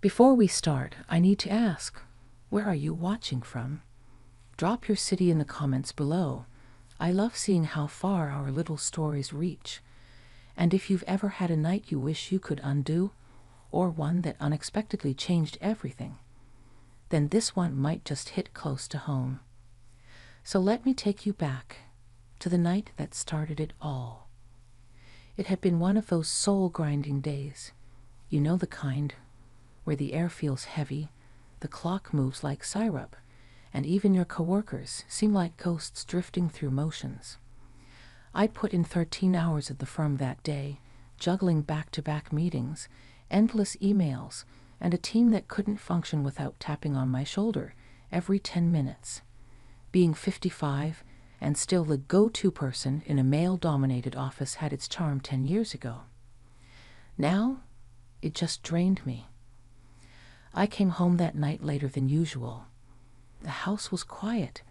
Before we start, I need to ask, where are you watching from? Drop your city in the comments below. I love seeing how far our little stories reach. And if you've ever had a night you wish you could undo, or one that unexpectedly changed everything, then this one might just hit close to home. So let me take you back to the night that started it all. It had been one of those soul-grinding days. You know the kind, where the air feels heavy, the clock moves like syrup, and even your coworkers seem like ghosts drifting through motions. I'd put in 13 hours at the firm that day, juggling back-to-back meetings, endless emails, and a team that couldn't function without tapping on my shoulder every 10 minutes. Being 55 and still the go-to person in a male-dominated office had its charm 10 years ago. Now, it just drained me. I came home that night later than usual. The house was quiet,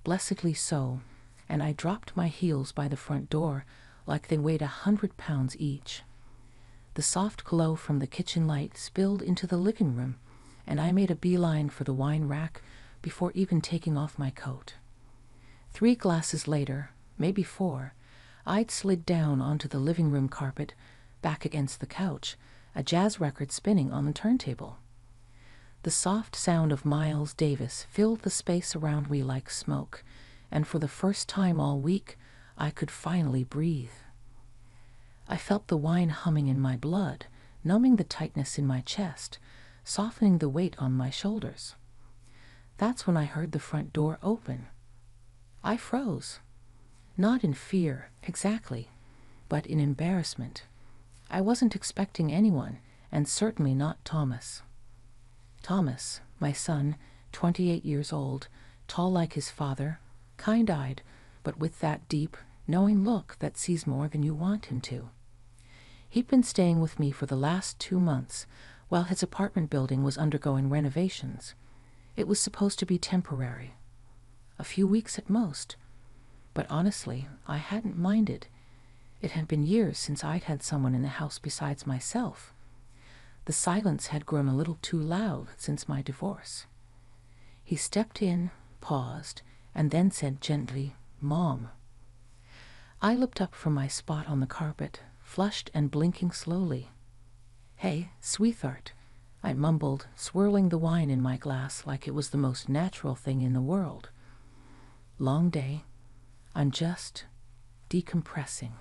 blessedly so, and I dropped my heels by the front door like they weighed 100 pounds each. The soft glow from the kitchen light spilled into the living room, and I made a beeline for the wine rack before even taking off my coat. 3 glasses later, maybe 4, I'd slid down onto the living room carpet, back against the couch, a jazz record spinning on the turntable. The soft sound of Miles Davis filled the space around me like smoke, and for the first time all week, I could finally breathe. I felt the wine humming in my blood, numbing the tightness in my chest, softening the weight on my shoulders. That's when I heard the front door open. I froze. Not in fear, exactly, but in embarrassment. I wasn't expecting anyone, and certainly not Thomas. Thomas, my son, 28 years old, tall like his father, kind-eyed, but with that deep, knowing look that sees more than you want him to. He'd been staying with me for the last 2 months, while his apartment building was undergoing renovations. It was supposed to be temporary. A few weeks at most. But honestly, I hadn't minded. It had been years since I'd had someone in the house besides myself. The silence had grown a little too loud since my divorce. He stepped in, paused, and then said gently, "Mom." I looked up from my spot on the carpet, flushed and blinking slowly. "Hey, sweetheart," I mumbled, swirling the wine in my glass like it was the most natural thing in the world. "Long day. I'm just decompressing."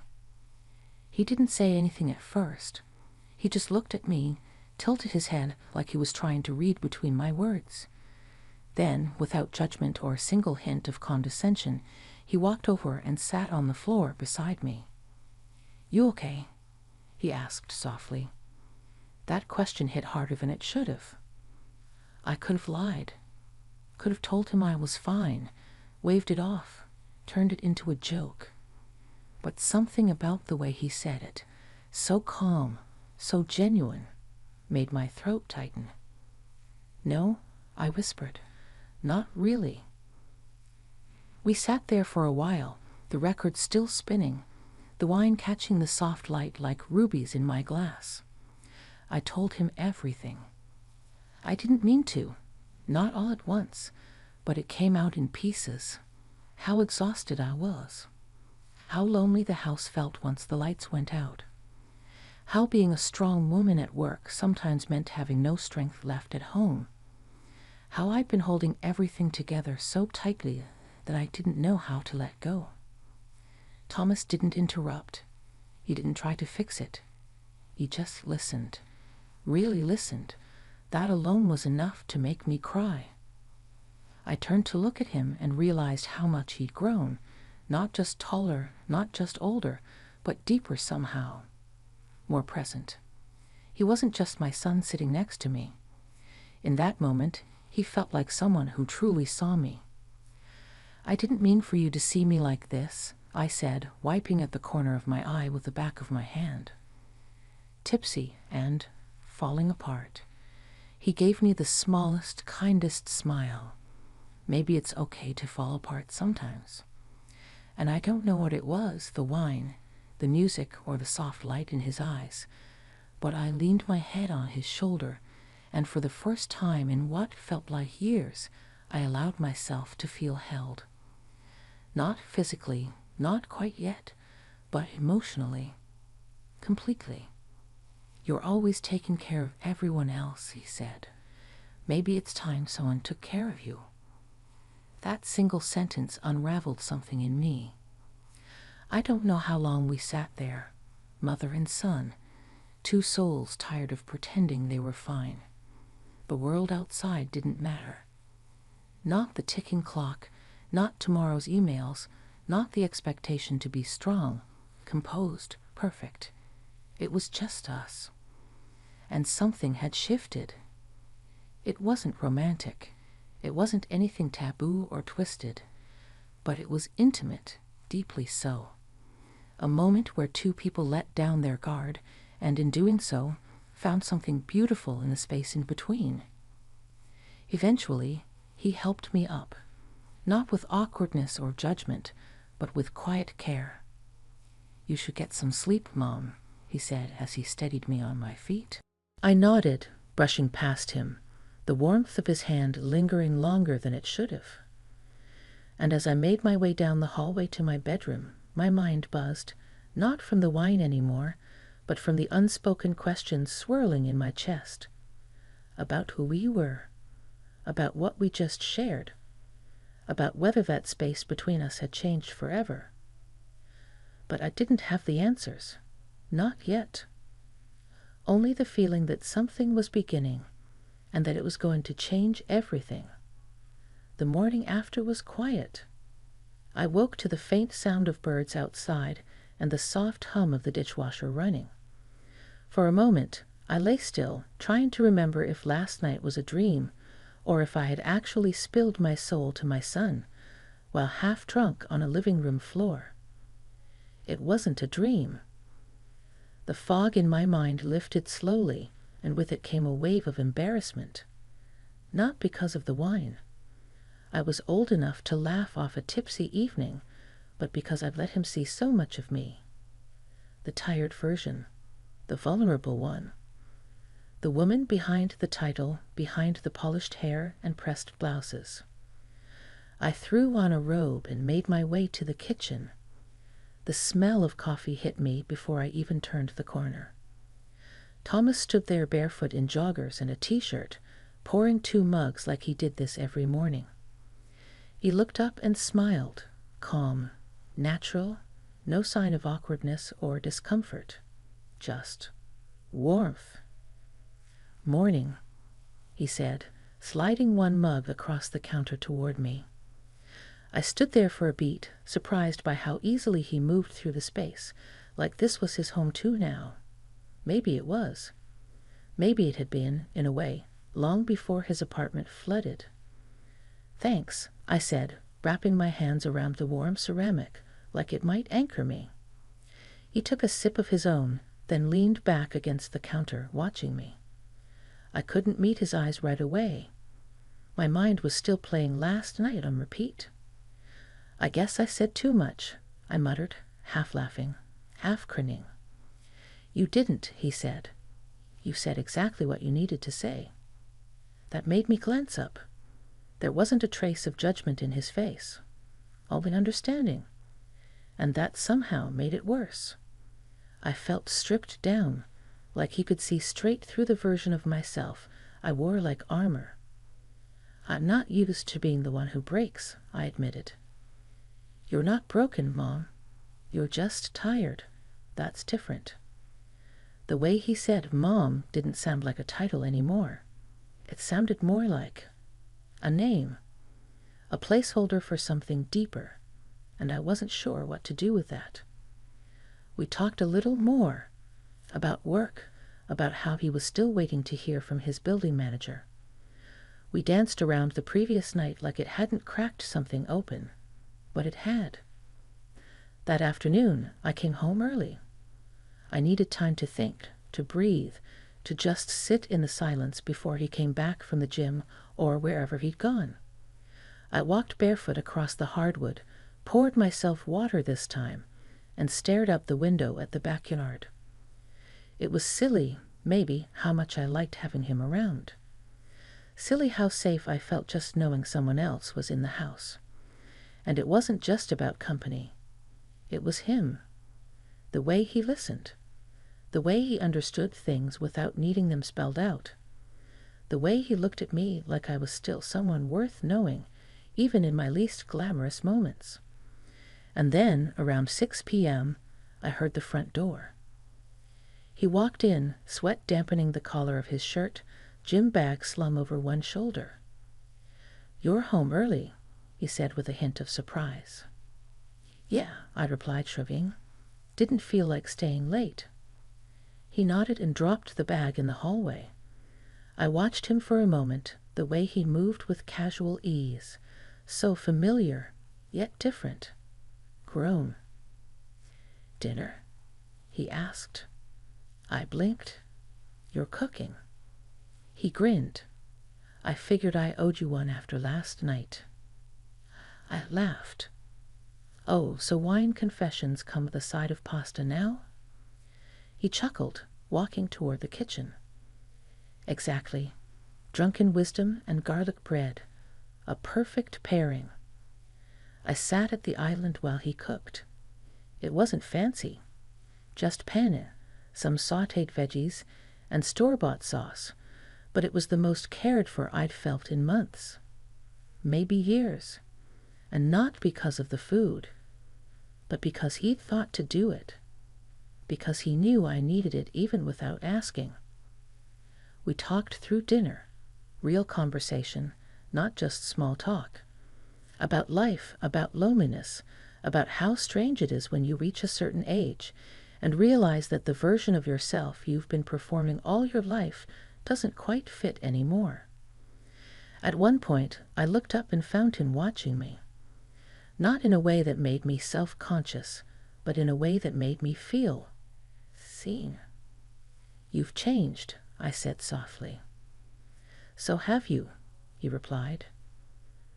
He didn't say anything at first. He just looked at me, tilted his head like he was trying to read between my words. Then, without judgment or a single hint of condescension, he walked over and sat on the floor beside me. "You okay?" he asked softly. That question hit harder than it should have. I could have lied. Could have told him I was fine, waved it off, turned it into a joke. But something about the way he said it, so calm, so genuine, made my throat tighten. "No," I whispered. "Not really." We sat there for a while, the record still spinning, the wine catching the soft light like rubies in my glass. I told him everything. I didn't mean to, not all at once, but it came out in pieces. How exhausted I was. How lonely the house felt once the lights went out. How being a strong woman at work sometimes meant having no strength left at home. How I'd been holding everything together so tightly that I didn't know how to let go. Thomas didn't interrupt. He didn't try to fix it. He just listened. Really listened. That alone was enough to make me cry. I turned to look at him and realized how much he'd grown. Not just taller, not just older, but deeper somehow. More present. He wasn't just my son sitting next to me. In that moment, he felt like someone who truly saw me. "I didn't mean for you to see me like this," I said, wiping at the corner of my eye with the back of my hand. Tipsy and falling apart. He gave me the smallest, kindest smile. Maybe it's okay to fall apart sometimes. And I don't know what it was, the wine, the music, or the soft light in his eyes, but I leaned my head on his shoulder and for the first time in what felt like years, I allowed myself to feel held. Not physically, not quite yet, but emotionally, completely. "You're always taking care of everyone else," he said. "Maybe it's time someone took care of you." That single sentence unraveled something in me. I don't know how long we sat there, mother and son, two souls tired of pretending they were fine. The world outside didn't matter. Not the ticking clock, not tomorrow's emails, not the expectation to be strong, composed, perfect. It was just us. And something had shifted. It wasn't romantic. It wasn't anything taboo or twisted. But it was intimate, deeply so. A moment where two people let down their guard, and in doing so, found something beautiful in the space in between. Eventually, he helped me up, not with awkwardness or judgment, but with quiet care. "You should get some sleep, Mom," he said as he steadied me on my feet. I nodded, brushing past him, the warmth of his hand lingering longer than it should have. And as I made my way down the hallway to my bedroom, my mind buzzed, not from the wine anymore, but from the unspoken questions swirling in my chest. About who we were, about what we just shared, about whether that space between us had changed forever. But I didn't have the answers. Not yet. Only the feeling that something was beginning, and that it was going to change everything. The morning after was quiet. I woke to the faint sound of birds outside and the soft hum of the dishwasher running. For a moment, I lay still, trying to remember if last night was a dream, or if I had actually spilled my soul to my son, while half drunk on a living room floor. It wasn't a dream. The fog in my mind lifted slowly, and with it came a wave of embarrassment. Not because of the wine. I was old enough to laugh off a tipsy evening, but because I'd let him see so much of me. The tired version, the vulnerable one. The woman behind the title, behind the polished hair and pressed blouses. I threw on a robe and made my way to the kitchen. The smell of coffee hit me before I even turned the corner. Thomas stood there barefoot in joggers and a t-shirt, pouring 2 mugs like he did this every morning. He looked up and smiled, calm, natural, no sign of awkwardness or discomfort. Just warmth. "Morning," he said, sliding 1 mug across the counter toward me. I stood there for a beat, surprised by how easily he moved through the space, like this was his home too now. Maybe it was. Maybe it had been, in a way, long before his apartment flooded. "Thanks," I said, wrapping my hands around the warm ceramic, like it might anchor me. He took a sip of his own, then leaned back against the counter, watching me. I couldn't meet his eyes right away. My mind was still playing Last Night on repeat. "I guess I said too much," I muttered, half laughing, half grinning. "You didn't," he said. "You said exactly what you needed to say." That made me glance up. There wasn't a trace of judgment in his face, only understanding, and that somehow made it worse. I felt stripped down, like he could see straight through the version of myself I wore like armor. "I'm not used to being the one who breaks," I admitted. "You're not broken, Mom. You're just tired. That's different." The way he said Mom didn't sound like a title anymore. It sounded more like a name, a placeholder for something deeper, and I wasn't sure what to do with that. We talked a little more about work, about how he was still waiting to hear from his building manager. We danced around the previous night like it hadn't cracked something open, but it had. That afternoon, I came home early. I needed time to think, to breathe, to just sit in the silence before he came back from the gym or wherever he'd gone. I walked barefoot across the hardwood, poured myself water this time, and stared up the window at the backyard. It was silly, maybe how much I liked having him around. Silly how safe I felt just knowing someone else was in the house. And it wasn't just about company. It was him. The way he listened. The way he understood things without needing them spelled out. The way he looked at me like I was still someone worth knowing, even in my least glamorous moments. And then, around 6 p.m., I heard the front door. He walked in, sweat dampening the collar of his shirt, gym bag slung over one shoulder. "You're home early," he said with a hint of surprise. "Yeah," I replied, shrugging. "Didn't feel like staying late." He nodded and dropped the bag in the hallway. I watched him for a moment, the way he moved with casual ease, so familiar, yet different. Grown. "Dinner?" he asked. I blinked. "You're cooking." He grinned. "I figured I owed you one after last night." I laughed. "Oh, so wine confessions come with a side of pasta now?" He chuckled, walking toward the kitchen. "Exactly. Drunken wisdom and garlic bread. A perfect pairing." I sat at the island while he cooked. It wasn't fancy. Just penne, some sautéed veggies, and store-bought sauce, but it was the most cared for I'd felt in months. Maybe years. And not because of the food, but because he'd thought to do it. Because he knew I needed it even without asking. We talked through dinner, real conversation, not just small talk. About life, about loneliness, about how strange it is when you reach a certain age and realize that the version of yourself you've been performing all your life doesn't quite fit anymore. At one point, I looked up and found him watching me. Not in a way that made me self-conscious, but in a way that made me feel seen. "You've changed," I said softly. "So have you," he replied.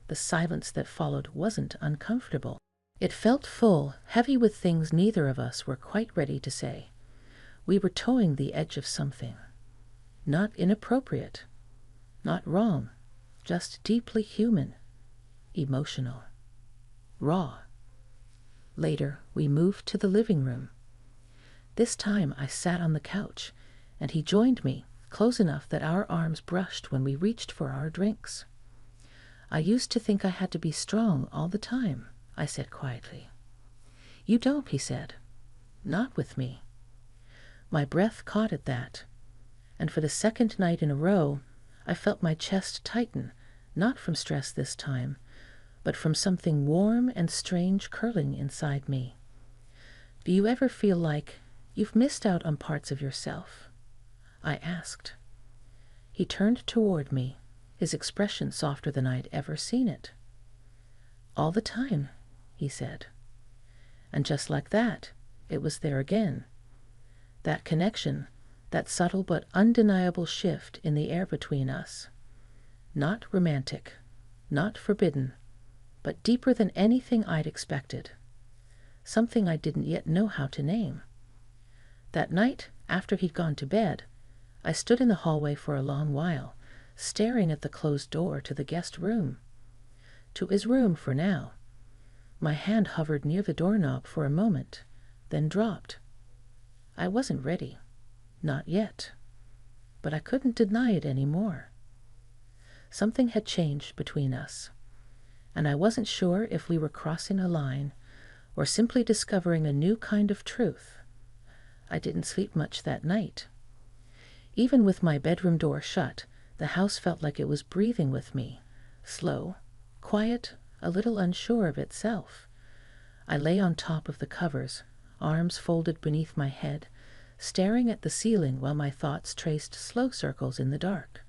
The silence that followed wasn't uncomfortable. It felt full, heavy with things neither of us were quite ready to say. We were towing the edge of something. Not inappropriate, not wrong, just deeply human, emotional, raw. Later, we moved to the living room. This time I sat on the couch, and he joined me, close enough that our arms brushed when we reached for our drinks. "I used to think I had to be strong all the time," I said quietly. "You don't," he said. "Not with me." My breath caught at that, and for the second night in a row, I felt my chest tighten, not from stress this time, but from something warm and strange curling inside me. "Do you ever feel like you've missed out on parts of yourself?" I asked. He turned toward me, his expression softer than I'd ever seen it. "All the time," he said. And just like that, it was there again. That connection, that subtle but undeniable shift in the air between us. Not romantic, not forbidden, but deeper than anything I'd expected. Something I didn't yet know how to name. That night, after he'd gone to bed, I stood in the hallway for a long while, staring at the closed door to the guest room. To his room for now. My hand hovered near the doorknob for a moment, then dropped. I wasn't ready. Not yet. But I couldn't deny it anymore. Something had changed between us, and I wasn't sure if we were crossing a line or simply discovering a new kind of truth. I didn't sleep much that night. Even with my bedroom door shut, the house felt like it was breathing with me, slow, quiet, a little unsure of itself. I lay on top of the covers, arms folded beneath my head, staring at the ceiling while my thoughts traced slow circles in the dark.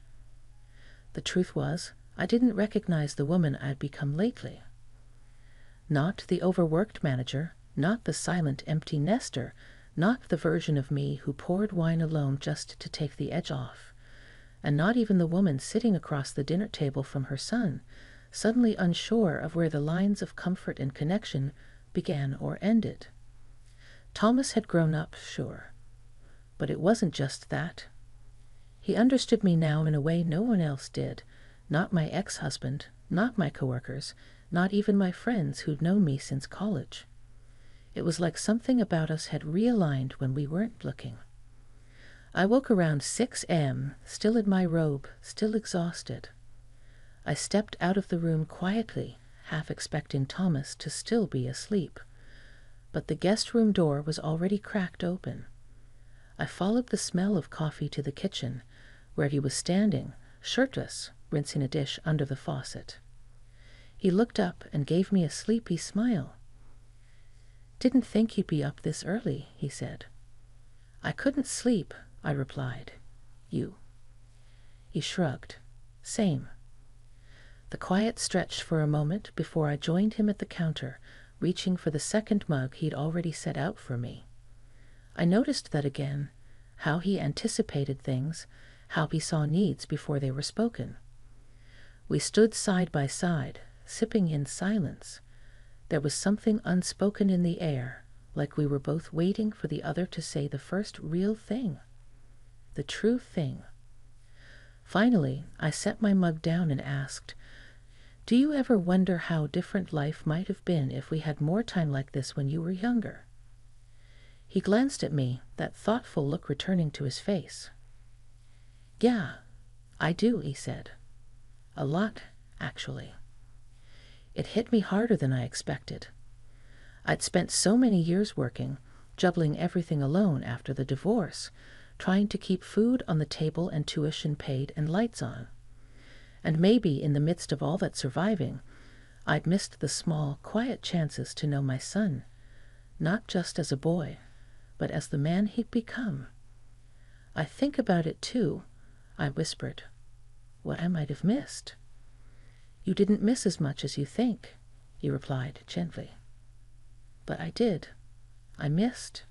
The truth was, I didn't recognize the woman I'd become lately. Not the overworked manager, not the silent empty nester, not the version of me who poured wine alone just to take the edge off, and not even the woman sitting across the dinner table from her son, suddenly unsure of where the lines of comfort and connection began or ended. Thomas had grown up, sure. But it wasn't just that. He understood me now in a way no one else did, not my ex-husband, not my coworkers, not even my friends who'd known me since college. It was like something about us had realigned when we weren't looking. I woke around 6 a.m., still in my robe, still exhausted. I stepped out of the room quietly, half expecting Thomas to still be asleep. But the guest room door was already cracked open. I followed the smell of coffee to the kitchen, where he was standing, shirtless, rinsing a dish under the faucet. He looked up and gave me a sleepy smile. "Didn't think you'd be up this early," he said. "I couldn't sleep," I replied. "You?" He shrugged. "Same." The quiet stretched for a moment before I joined him at the counter, reaching for the second mug he'd already set out for me. I noticed that again, how he anticipated things, how he saw needs before they were spoken. We stood side by side, sipping in silence. There was something unspoken in the air, like we were both waiting for the other to say the first real thing. The true thing. Finally, I set my mug down and asked, "Do you ever wonder how different life might have been if we had more time like this when you were younger?" He glanced at me, that thoughtful look returning to his face. "Yeah, I do," he said. "A lot, actually." It hit me harder than I expected. I'd spent so many years working, juggling everything alone after the divorce, trying to keep food on the table and tuition paid and lights on. And maybe in the midst of all that surviving, I'd missed the small, quiet chances to know my son, not just as a boy, but as the man he'd become. "I think about it too," I whispered. "What I might have missed." "You didn't miss as much as you think," he replied gently. "But I did. I missed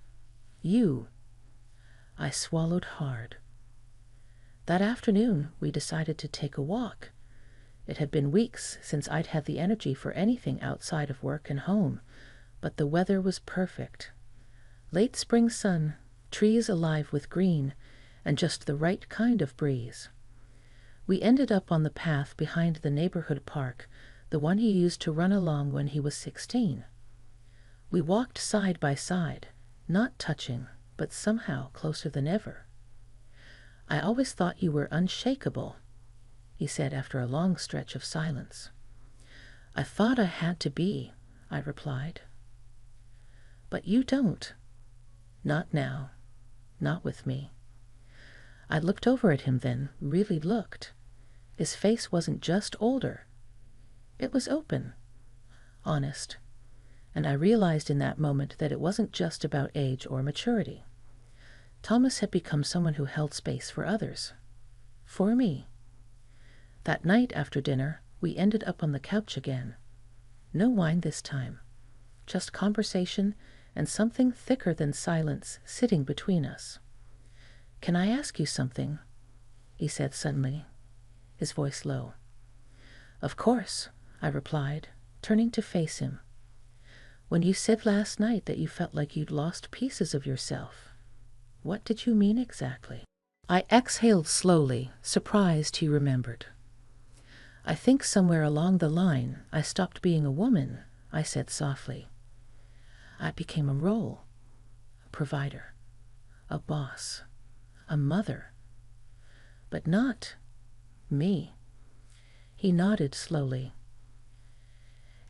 you." I swallowed hard. That afternoon, we decided to take a walk. It had been weeks since I'd had the energy for anything outside of work and home, but the weather was perfect. Late spring sun, trees alive with green, and just the right kind of breeze. We ended up on the path behind the neighborhood park, the one he used to run along when he was 16. We walked side by side, not touching, but somehow closer than ever. "I always thought you were unshakable," he said after a long stretch of silence. "I thought I had to be," I replied. "But you don't. Not now. Not with me." I looked over at him then, really looked. His face wasn't just older. It was open, honest, and I realized in that moment that it wasn't just about age or maturity. Thomas had become someone who held space for others. For me. That night after dinner, we ended up on the couch again. No wine this time. Just conversation and something thicker than silence sitting between us. "Can I ask you something?" he said suddenly, his voice low. "Of course," I replied, turning to face him. "When you said last night that you felt like you'd lost pieces of yourself, what did you mean exactly?" I exhaled slowly, surprised he remembered. "I think somewhere along the line I stopped being a woman," I said softly. "I became a role, a provider, a boss, a mother, but not me." He nodded slowly.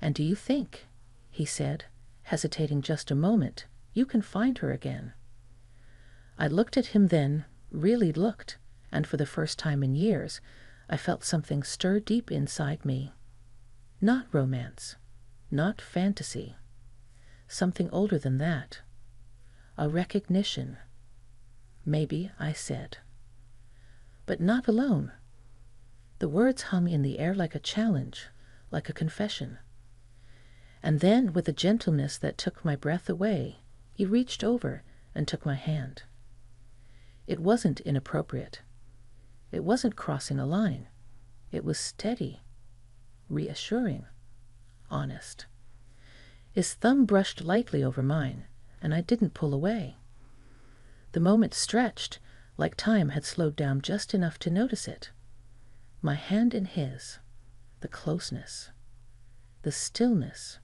"And do you think," he said, hesitating just a moment, "you can find her again?" I looked at him then, really looked, and for the first time in years, I felt something stir deep inside me. Not romance, not fantasy. Something older than that. A recognition. "Maybe," I said. "But not alone." The words hung in the air like a challenge, like a confession. And then, with a gentleness that took my breath away, he reached over and took my hand. It wasn't inappropriate. It wasn't crossing a line. It was steady, reassuring, honest. His thumb brushed lightly over mine, and I didn't pull away. The moment stretched, like time had slowed down just enough to notice it. My hand in his, the closeness, the stillness,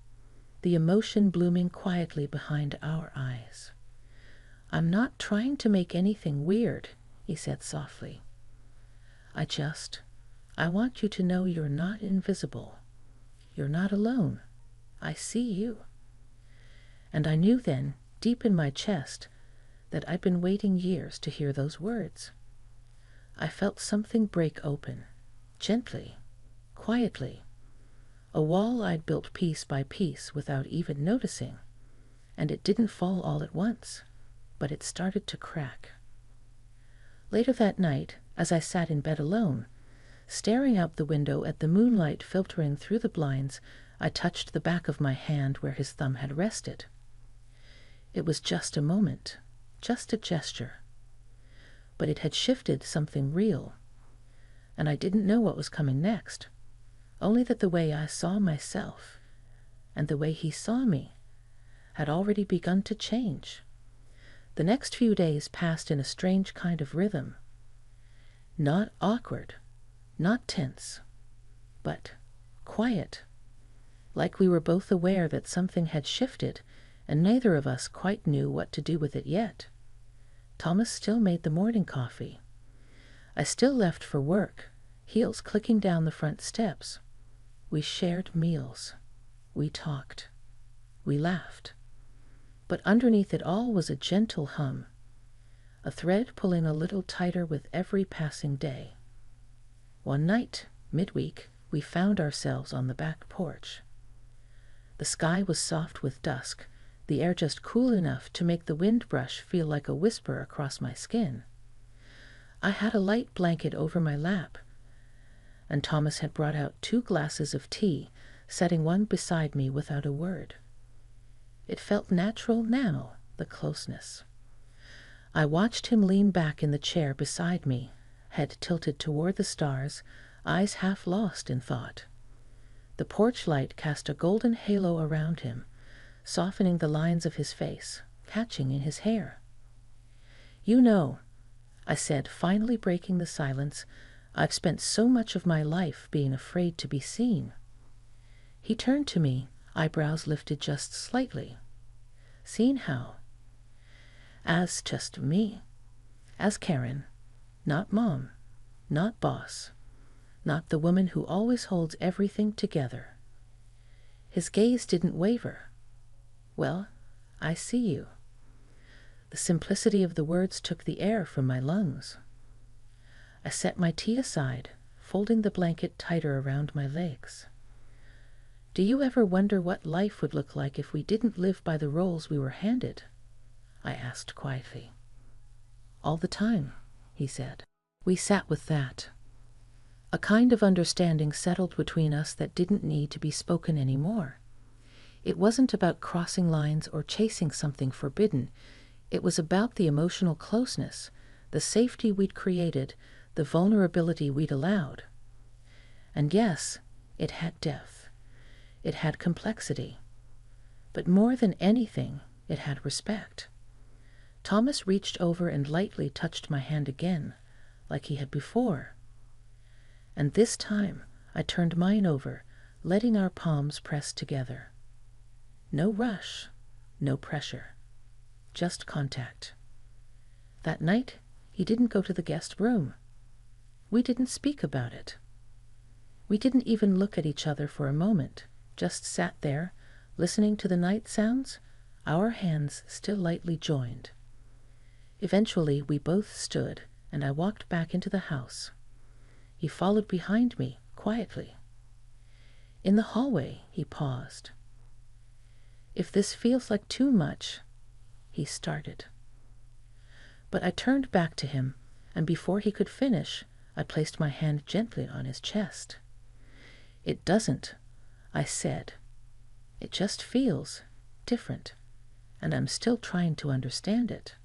the emotion blooming quietly behind our eyes. "I'm not trying to make anything weird," he said softly. I want you to know you're not invisible. You're not alone. I see you." And I knew then, deep in my chest, that I'd been waiting years to hear those words. I felt something break open, gently, quietly, a wall I'd built piece by piece without even noticing, and it didn't fall all at once, but it started to crack. Later that night, as I sat in bed alone, staring out the window at the moonlight filtering through the blinds, I touched the back of my hand where his thumb had rested. It was just a moment, just a gesture. But it had shifted something real, and I didn't know what was coming next, only that the way I saw myself, and the way he saw me, had already begun to change. The next few days passed in a strange kind of rhythm. Not awkward, not tense, but quiet, like we were both aware that something had shifted and neither of us quite knew what to do with it yet. Thomas still made the morning coffee. I still left for work, heels clicking down the front steps. We shared meals. We talked. We laughed. But underneath it all was a gentle hum, a thread pulling a little tighter with every passing day. One night, midweek, we found ourselves on the back porch. The sky was soft with dusk, the air just cool enough to make the wind brush feel like a whisper across my skin. I had a light blanket over my lap, and Thomas had brought out 2 glasses of tea, setting one beside me without a word. It felt natural now, the closeness. I watched him lean back in the chair beside me, head tilted toward the stars, eyes half lost in thought. The porch light cast a golden halo around him, softening the lines of his face, catching in his hair. "You know," I said, finally breaking the silence, "I've spent so much of my life being afraid to be seen." He turned to me, eyebrows lifted just slightly. "Seen how?" "As just me. As Karen. Not Mom. Not boss. Not the woman who always holds everything together." His gaze didn't waver. "Well, I see you." The simplicity of the words took the air from my lungs. I set my tea aside, folding the blanket tighter around my legs. "Do you ever wonder what life would look like if we didn't live by the roles we were handed?" I asked quietly. "All the time," he said. We sat with that. A kind of understanding settled between us that didn't need to be spoken anymore. It wasn't about crossing lines or chasing something forbidden. It was about the emotional closeness, the safety we'd created, the vulnerability we'd allowed. And yes, it had depth. It had complexity. But more than anything, it had respect. Thomas reached over and lightly touched my hand again, like he had before. And this time, I turned mine over, letting our palms press together. No rush, no pressure, just contact. That night, he didn't go to the guest room. We didn't speak about it. We didn't even look at each other for a moment, just sat there, listening to the night sounds, our hands still lightly joined. Eventually, we both stood, and I walked back into the house. He followed behind me, quietly. In the hallway, he paused. "If this feels like too much," he started. But I turned back to him, and before he could finish, I placed my hand gently on his chest. "It doesn't," I said. "It just feels different, and I'm still trying to understand it."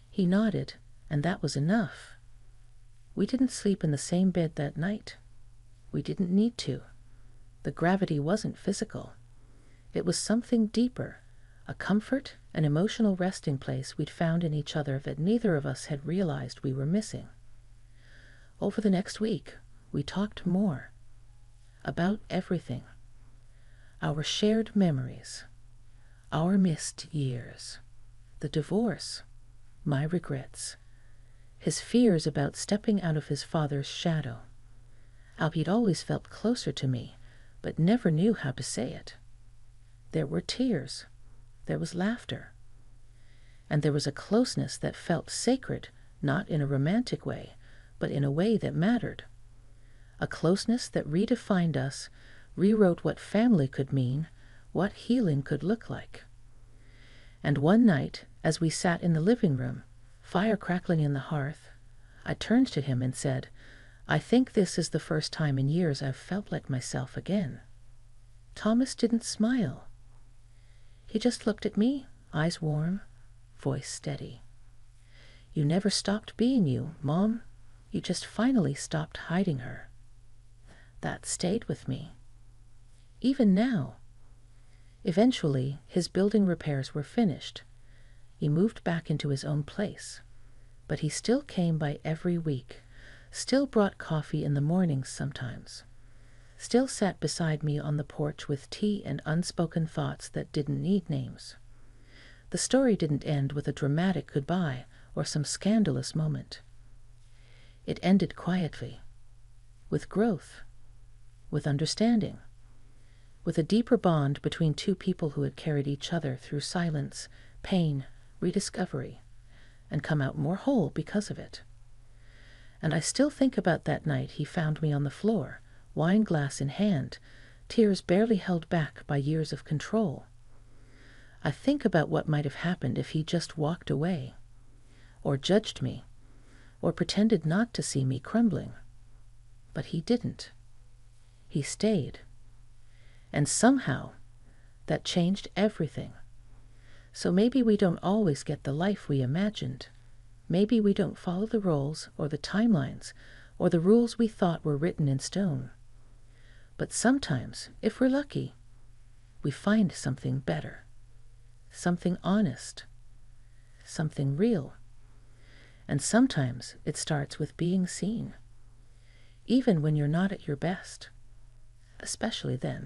He nodded, and that was enough. We didn't sleep in the same bed that night. We didn't need to. The gravity wasn't physical. It was something deeper, a comfort and emotional resting place we'd found in each other that neither of us had realized we were missing. Over the next week, we talked more about everything. Our shared memories, our missed years, the divorce, my regrets, his fears about stepping out of his father's shadow. Albeit always felt closer to me, but never knew how to say it. There were tears, there was laughter, and there was a closeness that felt sacred, not in a romantic way, but in a way that mattered. A closeness that redefined us, rewrote what family could mean, what healing could look like. And one night, as we sat in the living room, fire crackling in the hearth, I turned to him and said, "I think this is the first time in years I've felt like myself again." Thomas didn't smile. He just looked at me, eyes warm, voice steady. "You never stopped being you, Mom. You just finally stopped hiding her." That stayed with me. Even now. Eventually, his building repairs were finished. He moved back into his own place. But he still came by every week, still brought coffee in the mornings sometimes, still sat beside me on the porch with tea and unspoken thoughts that didn't need names. The story didn't end with a dramatic goodbye or some scandalous moment. It ended quietly, with growth, with understanding, with a deeper bond between two people who had carried each other through silence, pain, rediscovery, and come out more whole because of it. And I still think about that night he found me on the floor, wine glass in hand, tears barely held back by years of control. I think about what might have happened if he just walked away, or judged me, or pretended not to see me crumbling. But he didn't. He stayed. And somehow, that changed everything. So maybe we don't always get the life we imagined. Maybe we don't follow the roles or the timelines or the rules we thought were written in stone. But sometimes, if we're lucky, we find something better, something honest, something real. And sometimes it starts with being seen, even when you're not at your best, especially then.